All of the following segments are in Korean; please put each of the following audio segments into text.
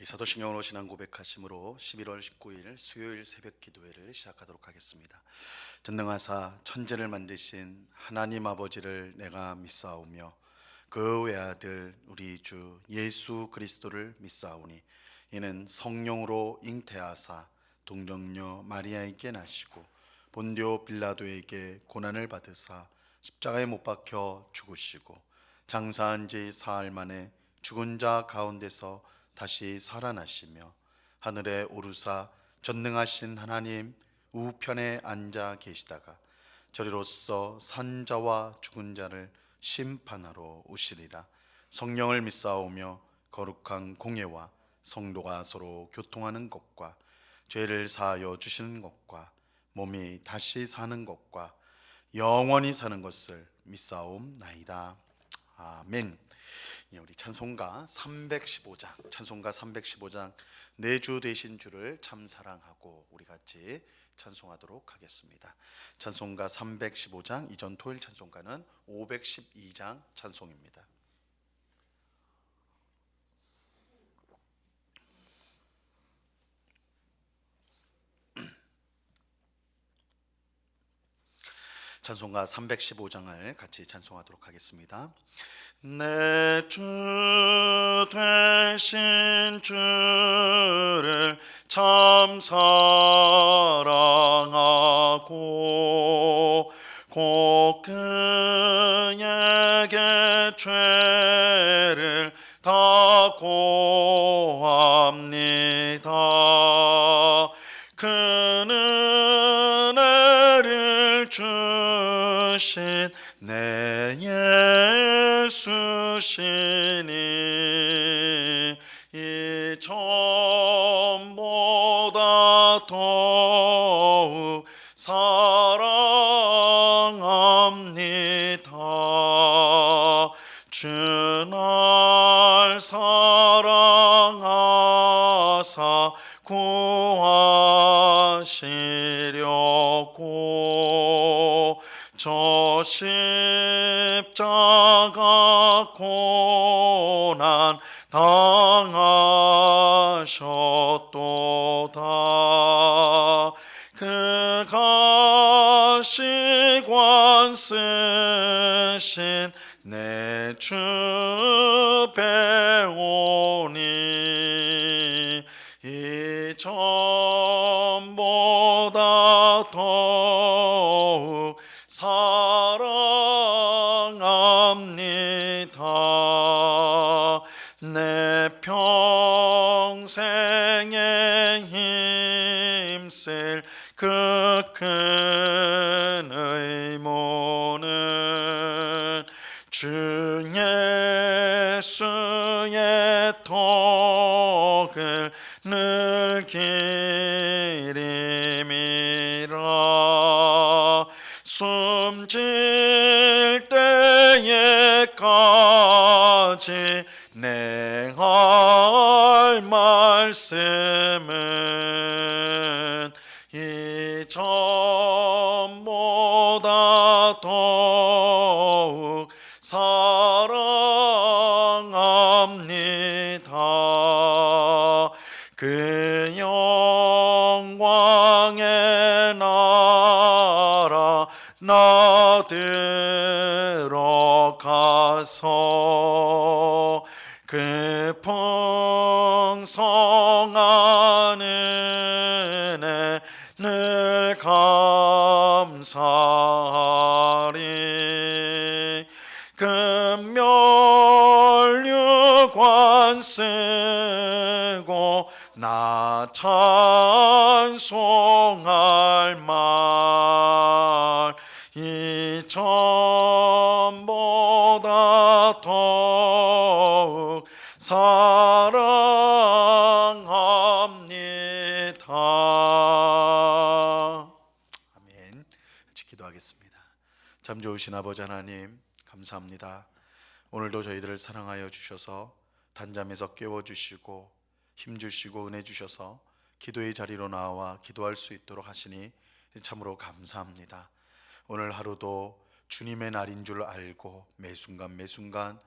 사도신경으로 신앙 고백하심으로 11월 19일 수요일 새벽 기도회를 시작하도록 하겠습니다. 전능하사 천지를 만드신 하나님 아버지를 내가 믿사오며 그 외아들 우리 주 예수 그리스도를 믿사오니 이는 성령으로 잉태하사 동정녀 마리아에게 나시고 본디오 빌라도에게 고난을 받으사 십자가에 못 박혀 죽으시고 장사한 지 사흘 만에 죽은 자 가운데서 다시 살아나시며 하늘에 오르사 전능하신 하나님 우편에 앉아 계시다가 저리로서 산 자와 죽은 자를 심판하러 오시리라. 성령을 믿사오며 거룩한 공예와 성도가 서로 교통하는 것과 죄를 사하여 주시는 것과 몸이 다시 사는 것과 영원히 사는 것을 믿사옵나이다. 아멘. 우리 찬송가 315장 내주 되신 주를 참 사랑하고 우리 같이 찬송하도록 하겠습니다. 찬송가 315장, 이전 토요일 찬송가는 512장 찬송입니다. 찬송가 315장을 같이 찬송하도록 하겠습니다. 내 주 되신 주를 참 사랑하고 곧 그에게 죄를 다 고합니다. 그는 은혜를 주신 내 예수시니 이전보다 더욱 사랑합니다. 주 날 사랑하사 구하시려고 저 십자가 고난 당하셨도다. 그 가시관 쓰신 내 주 배우니 이전보다 더욱 사랑합니다. 내 평생에 힘쓸 그 큰 의무는 주 예수의 덕을 늘 기림이라. 숨질 때에까지 내할 말씀은 이전보다 더욱 사랑합니다. 그 영광의 나라 나 들어가서 그 풍성한 은혜 늘 감사하리. 금멸류관 쓰고 나 찬송할 말 이전보다 더욱 사랑합니다. 아멘. 기도하겠습니다. 참 좋으신 아버지 하나님, 감사합니다. 오늘도 저희들을 사랑하여 주셔서 단잠에서 깨워주시고 힘주시고 은혜 주셔서 기도의 자리로 나와 기도할 수 있도록 하시니 참으로 감사합니다. 오늘 하루도 주님의 날인 줄 알고 매순간 매순간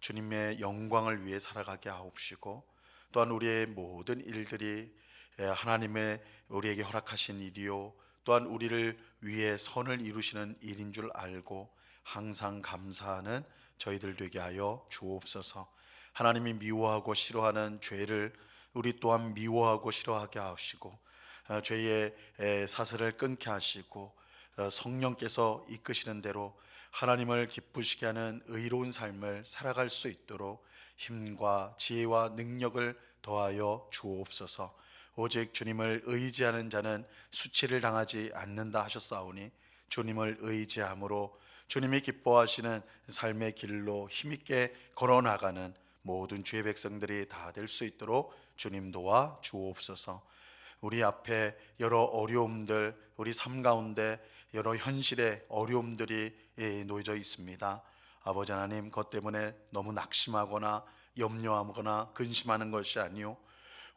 주님의 영광을 위해 살아가게 하옵시고 또한 우리의 모든 일들이 하나님의 우리에게 허락하신 일이요 또한 우리를 위해 선을 이루시는 일인 줄 알고 항상 감사하는 저희들 되게 하여 주옵소서. 하나님이 미워하고 싫어하는 죄를 우리 또한 미워하고 싫어하게 하시고 죄의 사슬을 끊게 하시고 성령께서 이끄시는 대로 하나님을 기쁘시게 하는 의로운 삶을 살아갈 수 있도록 힘과 지혜와 능력을 더하여 주옵소서. 오직 주님을 의지하는 자는 수치를 당하지 않는다 하셨사오니 주님을 의지함으로 주님이 기뻐하시는 삶의 길로 힘있게 걸어나가는 모든 주의 백성들이 다 될 수 있도록 주님 도와 주옵소서. 우리 앞에 여러 어려움들, 우리 삶 가운데 여러 현실의 어려움들이 놓여져 있습니다. 아버지 하나님, 그것 때문에 너무 낙심하거나 염려하거나 근심하는 것이 아니요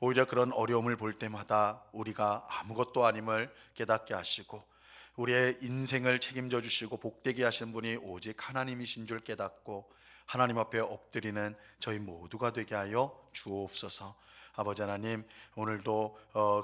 오히려 그런 어려움을 볼 때마다 우리가 아무것도 아님을 깨닫게 하시고 우리의 인생을 책임져 주시고 복되게 하시는 분이 오직 하나님이신 줄 깨닫고 하나님 앞에 엎드리는 저희 모두가 되게 하여 주옵소서. 아버지 하나님, 오늘도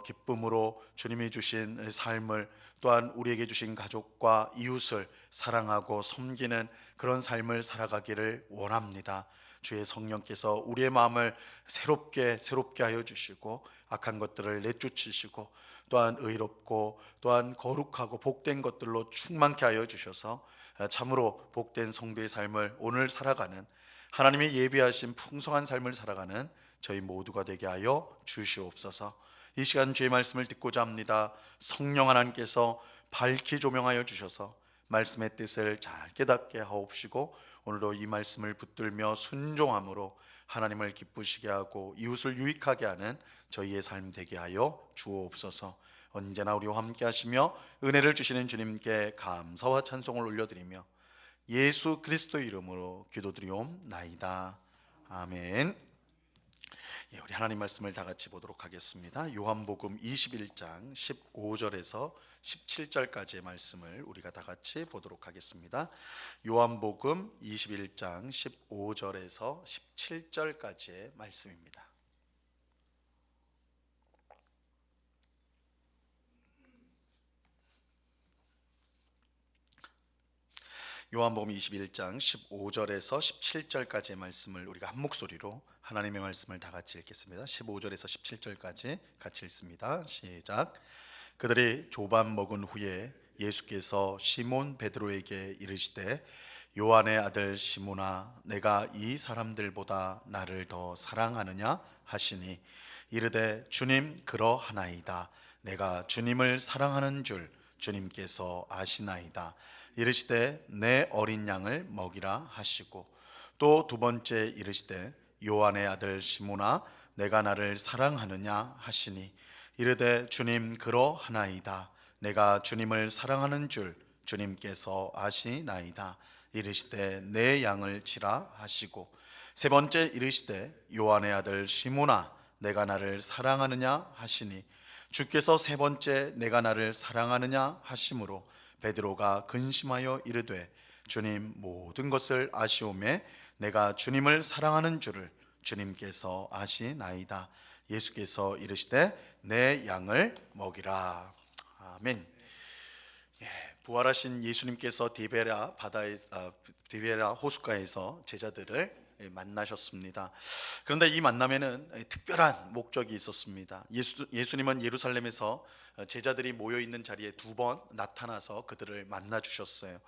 기쁨으로 주님이 주신 삶을 또한 우리에게 주신 가족과 이웃을 사랑하고 섬기는 그런 삶을 살아가기를 원합니다. 주의 성령께서 우리의 마음을 새롭게 하여 주시고 악한 것들을 내쫓으시고 또한 의롭고 또한 거룩하고 복된 것들로 충만케 하여 주셔서 참으로 복된 성도의 삶을 오늘 살아가는 하나님이 예비하신 풍성한 삶을 살아가는 저희 모두가 되게 하여 주시옵소서. 이 시간 주의 말씀을 듣고자 합니다. 성령 하나님께서 밝히 조명하여 주셔서 말씀의 뜻을 잘 깨닫게 하옵시고 오늘도 이 말씀을 붙들며 순종함으로 하나님을 기쁘시게 하고 이웃을 유익하게 하는 저희의 삶 되게 하여 주옵소서. 언제나 우리와 함께 하시며 은혜를 주시는 주님께 감사와 찬송을 올려드리며 예수 그리스도 이름으로 기도드리옵나이다. 아멘. 우리 하나님 말씀을 다 같이 보도록 하겠습니다. 요한복음 21장 15절에서 17절까지의 말씀을 우리가 다 같이 보도록 하겠습니다. 요한복음 21장 15절에서 17절까지의 말씀입니다. 요한복음 21장 15절에서 17절까지의 말씀을 우리가 한 목소리로 하나님의 말씀을 다 같이 읽겠습니다. 15절에서 17절까지 같이 읽습니다. 시작. 그들이 조반 먹은 후에 예수께서 시몬 베드로에게 이르시되 요한의 아들 시몬아 내가 이 사람들보다 나를 더 사랑하느냐 하시니 이르되 주님 그러하나이다. 내가 주님을 사랑하는 줄 주님께서 아시나이다. 이르시되 내 어린 양을 먹이라 하시고 또 두 번째 이르시되 요한의 아들 시몬아 내가 나를 사랑하느냐 하시니 이르되 주님 그러하나이다. 내가 주님을 사랑하는 줄 주님께서 아시나이다. 이르시되 내 양을 치라 하시고 세 번째 이르시되 요한의 아들 시몬아 내가 나를 사랑하느냐 하시니 주께서 세 번째 내가 나를 사랑하느냐 하심으로 베드로가 근심하여 이르되 주님 모든 것을 아시오매 내가 주님을 사랑하는 줄을 주님께서 아시나이다. 예수께서 이르시되 내 양을 먹이라. 아멘. 부활하신 예수님께서 디베라 호숫가에서 제자들을 만나셨습니다. 그런데 이 만남에는 특별한 목적이 있었습니다. 예수님은 예루살렘에서 제자들이 모여 있는 자리에 두 번 나타나서 그들을 만나 주셨어요.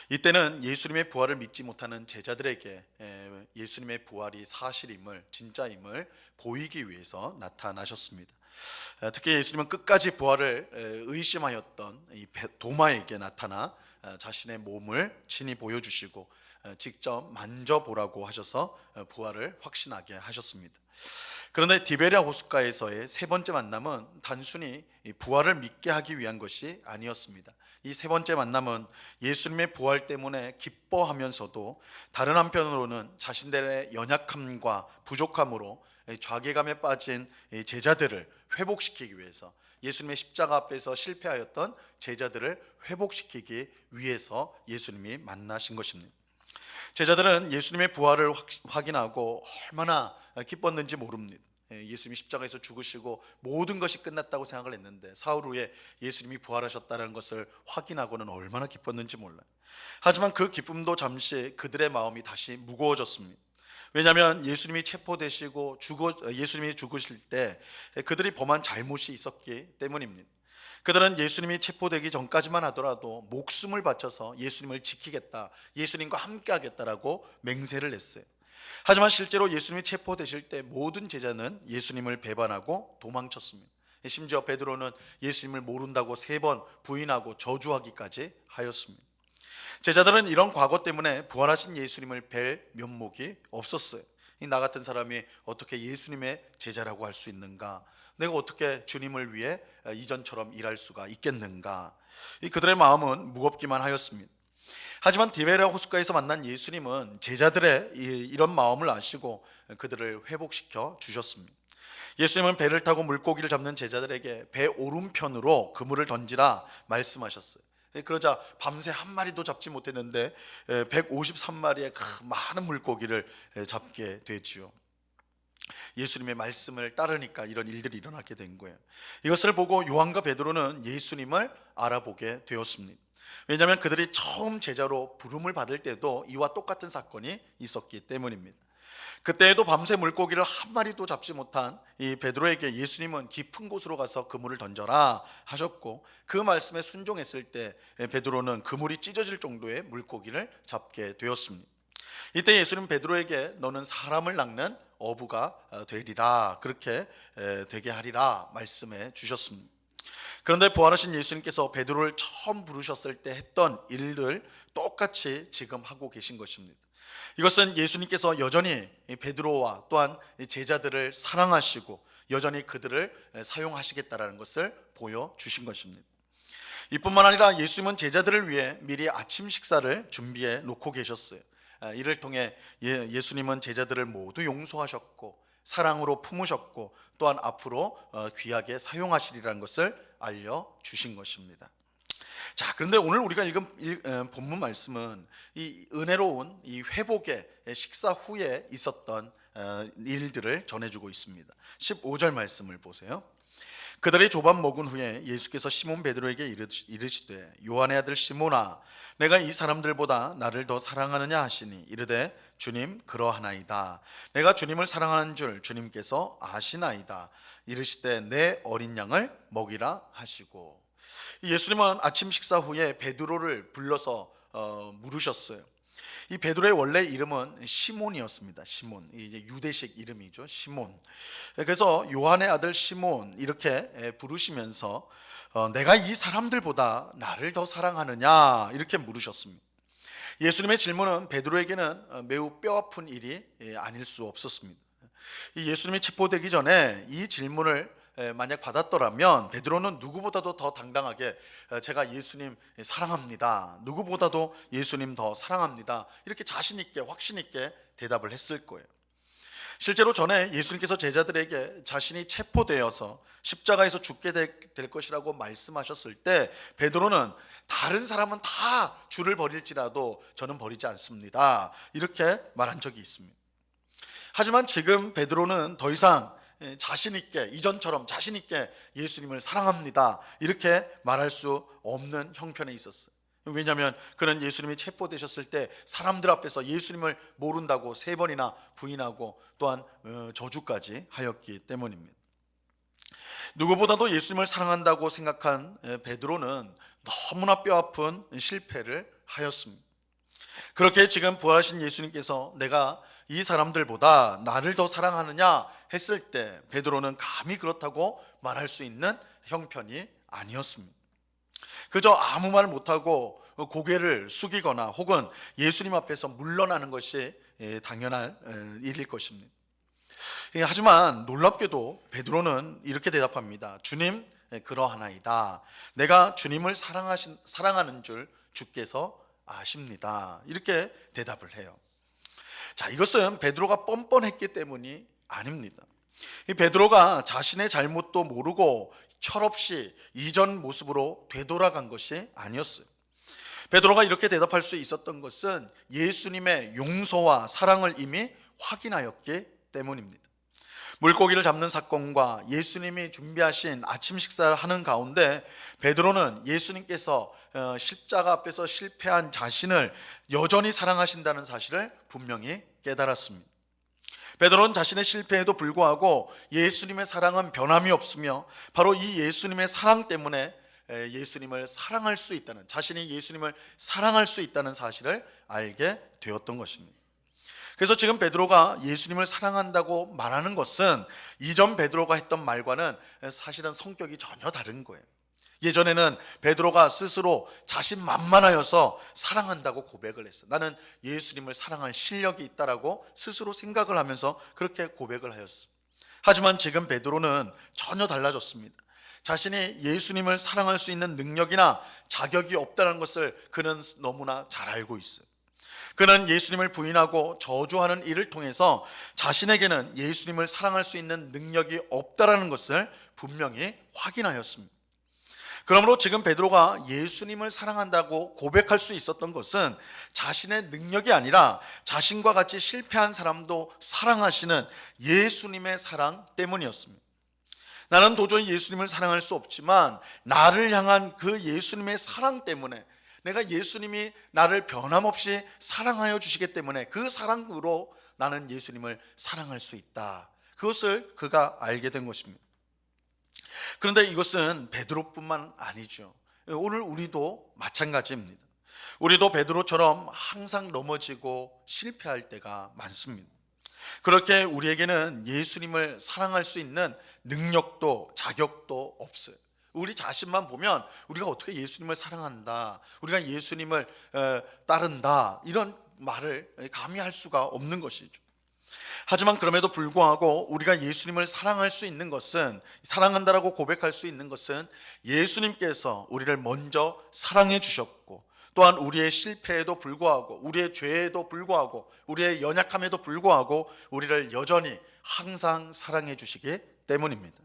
이때는 예수님의 부활을 믿지 못하는 제자들에게 예수님의 부활이 사실임을, 진짜임을 보이기 위해서 나타나셨습니다. 특히 예수님은 끝까지 부활을 의심하였던 이 도마에게 나타나 자신의 몸을 친히 보여주시고 직접 만져보라고 하셔서 부활을 확신하게 하셨습니다. 그런데 디베랴 호숫가에서의 세 번째 만남은 단순히 부활을 믿게 하기 위한 것이 아니었습니다. 이 세 번째 만남은 예수님의 부활 때문에 기뻐하면서도 다른 한편으로는 자신들의 연약함과 부족함으로 좌계감에 빠진 제자들을 회복시키기 위해서, 예수님의 십자가 앞에서 실패하였던 제자들을 회복시키기 위해서 예수님이 만나신 것입니다. 제자들은 예수님의 부활을 확인하고 얼마나 기뻤는지 모릅니다. 예수님이 십자가에서 죽으시고 모든 것이 끝났다고 생각을 했는데 사흘 후에 예수님이 부활하셨다는 것을 확인하고는 얼마나 기뻤는지 몰라요. 하지만 그 기쁨도 잠시 그들의 마음이 다시 무거워졌습니다. 왜냐하면 예수님이 체포되시고 예수님이 죽으실 때 그들이 범한 잘못이 있었기 때문입니다. 그들은 예수님이 체포되기 전까지만 하더라도 목숨을 바쳐서 예수님을 지키겠다, 예수님과 함께 하겠다라고 맹세를 했어요. 하지만 실제로 예수님이 체포되실 때 모든 제자는 예수님을 배반하고 도망쳤습니다. 심지어 베드로는 예수님을 모른다고 3번 부인하고 저주하기까지 하였습니다. 제자들은 이런 과거 때문에 부활하신 예수님을 뵐 면목이 없었어요. 나 같은 사람이 어떻게 예수님의 제자라고 할 수 있는가? 내가 어떻게 주님을 위해 이전처럼 일할 수가 있겠는가? 그들의 마음은 무겁기만 하였습니다. 하지만 디베랴 호숫가에서 만난 예수님은 제자들의 이런 마음을 아시고 그들을 회복시켜 주셨습니다. 예수님은 배를 타고 물고기를 잡는 제자들에게 배 오른편으로 그물을 던지라 말씀하셨어요. 그러자 밤새 한 마리도 잡지 못했는데 153마리의 많은 물고기를 잡게 되지요. 예수님의 말씀을 따르니까 이런 일들이 일어나게 된 거예요. 이것을 보고 요한과 베드로는 예수님을 알아보게 되었습니다. 왜냐하면 그들이 처음 제자로 부름을 받을 때도 이와 똑같은 사건이 있었기 때문입니다. 그때에도 밤새 물고기를 한 마리도 잡지 못한 이 베드로에게 예수님은 깊은 곳으로 가서 그물을 던져라 하셨고, 그 말씀에 순종했을 때 베드로는 그물이 찢어질 정도의 물고기를 잡게 되었습니다. 이때 예수님 베드로에게 너는 사람을 낚는 어부가 되리라, 그렇게 되게 하리라 말씀해 주셨습니다. 그런데 부활하신 예수님께서 베드로를 처음 부르셨을 때 했던 일들 똑같이 지금 하고 계신 것입니다. 이것은 예수님께서 여전히 베드로와 또한 제자들을 사랑하시고 여전히 그들을 사용하시겠다라는 것을 보여주신 것입니다. 이뿐만 아니라 예수님은 제자들을 위해 미리 아침 식사를 준비해 놓고 계셨어요. 이를 통해 예수님은 제자들을 모두 용서하셨고 사랑으로 품으셨고 또한 앞으로 귀하게 사용하시리라는 것을 알려주신 것입니다. 자, 그런데 오늘 우리가 읽은 본문 말씀은 이 은혜로운 이 회복의 식사 후에 있었던 일들을 전해주고 있습니다. 15절 말씀을 보세요. 그들이 조밥 먹은 후에 예수께서 시몬 베드로에게 이르시되 요한의 아들 시몬아, 내가 이 사람들보다 나를 더 사랑하느냐 하시니 이르되 주님 그러하나이다. 내가 주님을 사랑하는 줄 주님께서 아시나이다. 이르시되 내 어린 양을 먹이라 하시고, 예수님은 아침 식사 후에 베드로를 불러서 물으셨어요. 이 베드로의 원래 이름은 시몬이었습니다. 시몬, 이제 유대식 이름이죠. 시몬. 그래서 요한의 아들 시몬 이렇게 부르시면서 내가 이 사람들보다 나를 더 사랑하느냐 이렇게 물으셨습니다. 예수님의 질문은 베드로에게는 매우 뼈아픈 일이 아닐 수 없었습니다. 예수님이 체포되기 전에 이 질문을 만약 받았더라면 베드로는 누구보다도 더 당당하게 제가 예수님 사랑합니다, 누구보다도 예수님 더 사랑합니다, 이렇게 자신 있게 확신 있게 대답을 했을 거예요. 실제로 전에 예수님께서 제자들에게 자신이 체포되어서 십자가에서 죽게 될 것이라고 말씀하셨을 때 베드로는 다른 사람은 다 주를 버릴지라도 저는 버리지 않습니다, 이렇게 말한 적이 있습니다. 하지만 지금 베드로는 더 이상 자신 있게, 이전처럼 자신 있게 예수님을 사랑합니다 이렇게 말할 수 없는 형편에 있었어요. 왜냐하면 그는 예수님이 체포되셨을 때 사람들 앞에서 예수님을 모른다고 3번이나 부인하고 또한 저주까지 하였기 때문입니다. 누구보다도 예수님을 사랑한다고 생각한 베드로는 너무나 뼈아픈 실패를 하였습니다. 그렇게 지금 부활하신 예수님께서 내가 이 사람들보다 나를 더 사랑하느냐 했을 때 베드로는 감히 그렇다고 말할 수 있는 형편이 아니었습니다. 그저 아무 말 못하고 고개를 숙이거나 혹은 예수님 앞에서 물러나는 것이 당연할 일일 것입니다. 하지만 놀랍게도 베드로는 이렇게 대답합니다. 주님 그러하나이다. 내가 주님을 사랑하는 줄 주께서 아십니다. 이렇게 대답을 해요. 자, 이것은 베드로가 뻔뻔했기 때문이 아닙니다. 이 베드로가 자신의 잘못도 모르고 철없이 이전 모습으로 되돌아간 것이 아니었어요. 베드로가 이렇게 대답할 수 있었던 것은 예수님의 용서와 사랑을 이미 확인하였기 때문입니다. 물고기를 잡는 사건과 예수님이 준비하신 아침 식사를 하는 가운데 베드로는 예수님께서 십자가 앞에서 실패한 자신을 여전히 사랑하신다는 사실을 분명히 깨달았습니다. 베드로는 자신의 실패에도 불구하고 예수님의 사랑은 변함이 없으며 바로 이 예수님의 사랑 때문에 예수님을 사랑할 수 있다는, 자신이 예수님을 사랑할 수 있다는 사실을 알게 되었던 것입니다. 그래서 지금 베드로가 예수님을 사랑한다고 말하는 것은 이전 베드로가 했던 말과는 사실은 성격이 전혀 다른 거예요. 예전에는 베드로가 스스로 자신만만하여서 사랑한다고 고백을 했어요. 나는 예수님을 사랑할 실력이 있다라고 스스로 생각을 하면서 그렇게 고백을 하였어요. 하지만 지금 베드로는 전혀 달라졌습니다. 자신이 예수님을 사랑할 수 있는 능력이나 자격이 없다는 것을 그는 너무나 잘 알고 있어요. 그는 예수님을 부인하고 저주하는 일을 통해서 자신에게는 예수님을 사랑할 수 있는 능력이 없다라는 것을 분명히 확인하였습니다. 그러므로 지금 베드로가 예수님을 사랑한다고 고백할 수 있었던 것은 자신의 능력이 아니라 자신과 같이 실패한 사람도 사랑하시는 예수님의 사랑 때문이었습니다. 나는 도저히 예수님을 사랑할 수 없지만 나를 향한 그 예수님의 사랑 때문에, 내가 예수님이 나를 변함없이 사랑하여 주시기 때문에 그 사랑으로 나는 예수님을 사랑할 수 있다. 그것을 그가 알게 된 것입니다. 그런데 이것은 베드로뿐만 아니죠. 오늘 우리도 마찬가지입니다. 우리도 베드로처럼 항상 넘어지고 실패할 때가 많습니다. 그렇게 우리에게는 예수님을 사랑할 수 있는 능력도 자격도 없어요. 우리 자신만 보면 우리가 어떻게 예수님을 사랑한다, 우리가 예수님을 따른다, 이런 말을 감히 할 수가 없는 것이죠. 하지만 그럼에도 불구하고 우리가 예수님을 사랑할 수 있는 것은, 사랑한다라고 고백할 수 있는 것은 예수님께서 우리를 먼저 사랑해 주셨고, 또한 우리의 실패에도 불구하고, 우리의 죄에도 불구하고, 우리의 연약함에도 불구하고 우리를 여전히 항상 사랑해 주시기 때문입니다.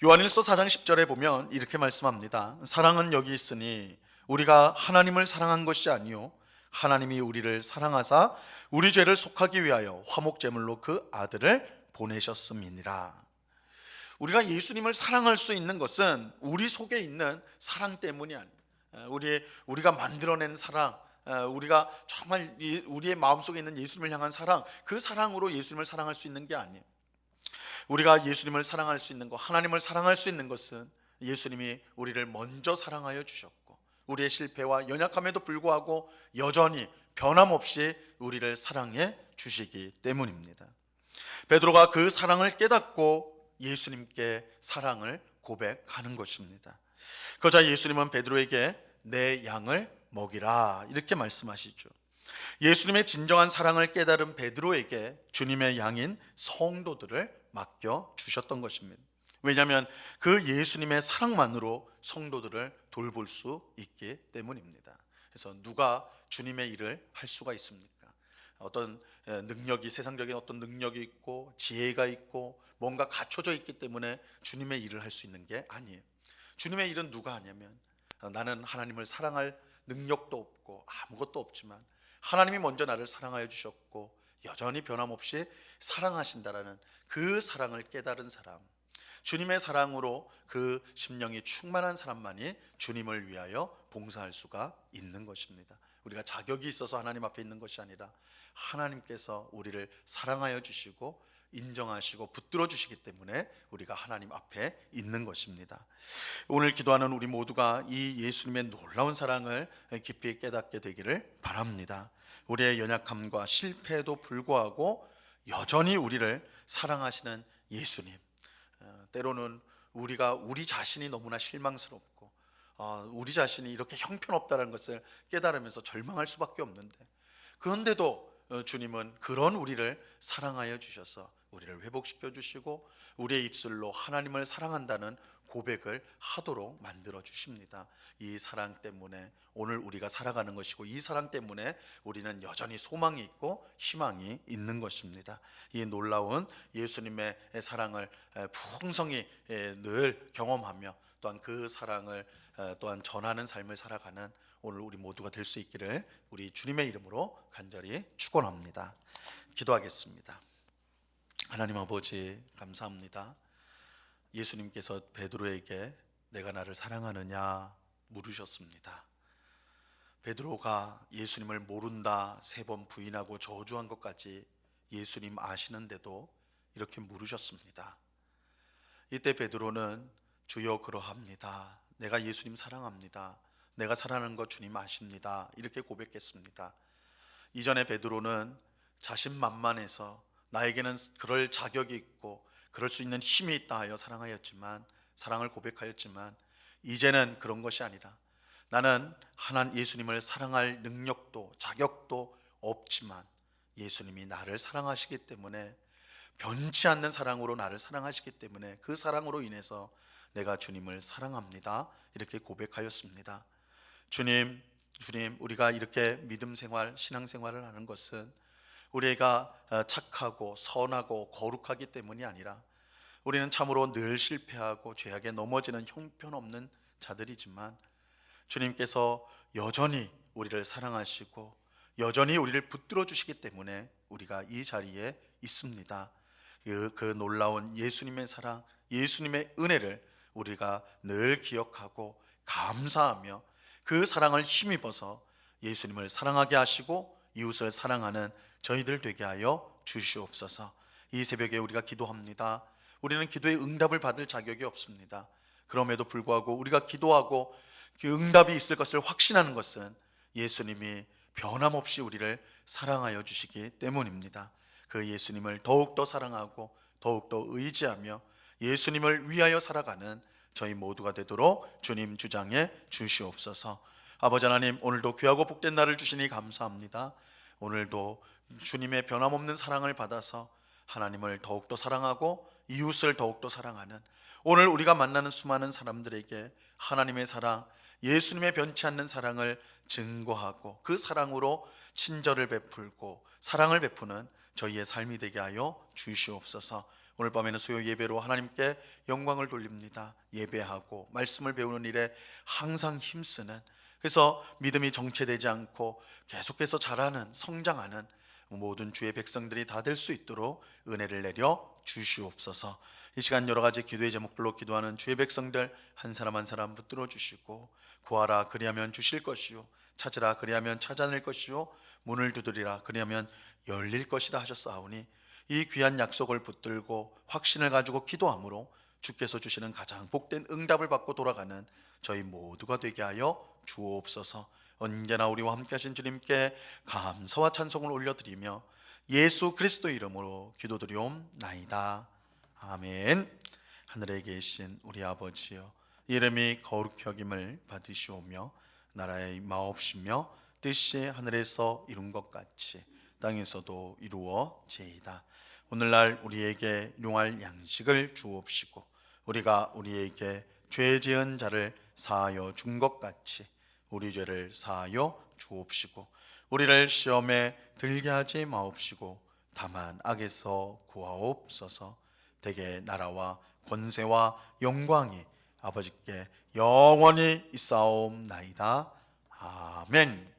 요한일서 4장 10절에 보면 이렇게 말씀합니다. 사랑은 여기 있으니 우리가 하나님을 사랑한 것이 아니요 하나님이 우리를 사랑하사 우리 죄를 속하기 위하여 화목제물로 그 아들을 보내셨음이니라. 우리가 예수님을 사랑할 수 있는 것은 우리 속에 있는 사랑 때문이 아니에요. 우리가 만들어낸 사랑, 우리가 정말 우리의 마음속에 있는 예수님을 향한 사랑, 그 사랑으로 예수님을 사랑할 수 있는 게 아니에요. 우리가 예수님을 사랑할 수 있는 것, 하나님을 사랑할 수 있는 것은 예수님이 우리를 먼저 사랑하여 주셨고, 우리의 실패와 연약함에도 불구하고 여전히 변함없이 우리를 사랑해 주시기 때문입니다. 베드로가 그 사랑을 깨닫고 예수님께 사랑을 고백하는 것입니다. 그러자 예수님은 베드로에게 내 양을 먹이라 이렇게 말씀하시죠. 예수님의 진정한 사랑을 깨달은 베드로에게 주님의 양인 성도들을 맡겨 주셨던 것입니다. 왜냐하면 그 예수님의 사랑만으로 성도들을 돌볼 수 있기 때문입니다. 그래서 누가 주님의 일을 할 수가 있습니까? 어떤 능력이, 세상적인 어떤 능력이 있고 지혜가 있고 뭔가 갖춰져 있기 때문에 주님의 일을 할 수 있는 게 아니에요. 주님의 일은 누가 하냐면, 나는 하나님을 사랑할 능력도 없고 아무것도 없지만 하나님이 먼저 나를 사랑하여 주셨고 여전히 변함없이 사랑하신다라는 그 사랑을 깨달은 사람, 주님의 사랑으로 그 심령이 충만한 사람만이 주님을 위하여 봉사할 수가 있는 것입니다. 우리가 자격이 있어서 하나님 앞에 있는 것이 아니라 하나님께서 우리를 사랑하여 주시고 인정하시고 붙들어 주시기 때문에 우리가 하나님 앞에 있는 것입니다. 오늘 기도하는 우리 모두가 이 예수님의 놀라운 사랑을 깊이 깨닫게 되기를 바랍니다. 우리의 연약함과 실패에도 불구하고 여전히 우리를 사랑하시는 예수님, 때로는 우리가 우리 자신이 너무나 실망스럽고 우리 자신이 이렇게 형편없다는 것을 깨달으면서 절망할 수밖에 없는데, 그런데도 주님은 그런 우리를 사랑하여 주셔서 우리를 회복시켜 주시고 우리의 입술로 하나님을 사랑한다는 고백을 하도록 만들어 주십니다. 이 사랑 때문에 오늘 우리가 살아가는 것이고, 이 사랑 때문에 우리는 여전히 소망이 있고 희망이 있는 것입니다. 이 놀라운 예수님의 사랑을 풍성히 늘 경험하며 또한 그 사랑을 또한 전하는 삶을 살아가는 오늘 우리 모두가 될 수 있기를 우리 주님의 이름으로 간절히 축원합니다. 기도하겠습니다. 하나님 아버지 감사합니다. 예수님께서 베드로에게 내가 나를 사랑하느냐 물으셨습니다. 베드로가 예수님을 모른다 3번 부인하고 저주한 것까지 예수님 아시는데도 이렇게 물으셨습니다. 이때 베드로는 주여 그러합니다. 내가 예수님 사랑합니다. 내가 사랑하는 것 주님 아십니다. 이렇게 고백했습니다. 이전에 베드로는 자신만만해서 나에게는 그럴 자격이 있고 그럴 수 있는 힘이 있다 하여 사랑을 고백하였지만 이제는 그런 것이 아니라 나는 하나님 예수님을 사랑할 능력도 자격도 없지만 예수님이 나를 사랑하시기 때문에 변치 않는 사랑으로 나를 사랑하시기 때문에 그 사랑으로 인해서 내가 주님을 사랑합니다. 이렇게 고백하였습니다. 주님, 우리가 이렇게 믿음 생활, 신앙 생활을 하는 것은 우리가 착하고 선하고 거룩하기 때문이 아니라 우리는 참으로 늘 실패하고 죄악에 넘어지는 형편없는 자들이지만 주님께서 여전히 우리를 사랑하시고 여전히 우리를 붙들어 주시기 때문에 우리가 이 자리에 있습니다. 그 놀라운 예수님의 사랑, 예수님의 은혜를 우리가 늘 기억하고 감사하며 그 사랑을 힘입어서 예수님을 사랑하게 하시고 이웃을 사랑하는 저희들 되게 하여 주시옵소서. 이 새벽에 우리가 기도합니다. 우리는 기도의 응답을 받을 자격이 없습니다. 그럼에도 불구하고 우리가 기도하고 그 응답이 있을 것을 확신하는 것은 예수님이 변함없이 우리를 사랑하여 주시기 때문입니다. 그 예수님을 더욱더 사랑하고 더욱더 의지하며 예수님을 위하여 살아가는 저희 모두가 되도록 주님 주장해 주시옵소서. 아버지 하나님, 오늘도 귀하고 복된 날을 주시니 감사합니다. 오늘도 주님의 변함없는 사랑을 받아서 하나님을 더욱더 사랑하고 이웃을 더욱더 사랑하는, 오늘 우리가 만나는 수많은 사람들에게 하나님의 사랑, 예수님의 변치 않는 사랑을 증거하고 그 사랑으로 친절을 베풀고 사랑을 베푸는 저희의 삶이 되게 하여 주시옵소서. 오늘 밤에는 수요 예배로 하나님께 영광을 돌립니다. 예배하고 말씀을 배우는 일에 항상 힘쓰는, 그래서 믿음이 정체되지 않고 계속해서 자라는, 성장하는 모든 주의 백성들이 다 될 수 있도록 은혜를 내려 주시옵소서. 이 시간 여러 가지 기도의 제목들로 기도하는 주의 백성들 한 사람 한 사람 붙들어 주시고, 구하라 그리하면 주실 것이요, 찾으라 그리하면 찾아낼 것이요, 문을 두드리라 그리하면 열릴 것이라 하셨사오니 이 귀한 약속을 붙들고 확신을 가지고 기도함으로 주께서 주시는 가장 복된 응답을 받고 돌아가는 저희 모두가 되게 하여 주옵소서. 언제나 우리와 함께 하신 주님께 감사와 찬송을 올려드리며 예수 그리스도 이름으로 기도드리옵나이다. 아멘. 하늘에 계신 우리 아버지여, 이름이 거룩히 여김을 받으시오며 나라의 마옵시며 뜻이 하늘에서 이룬 것 같이 땅에서도 이루어지이다. 오늘날 우리에게 용할 양식을 주옵시고 우리가 우리에게 죄 지은 자를 사하여 준 것 같이 우리 죄를 사하여 주옵시고 우리를 시험에 들게 하지 마옵시고 다만 악에서 구하옵소서. 대개 나라와 권세와 영광이 아버지께 영원히 있사옵나이다. 아멘.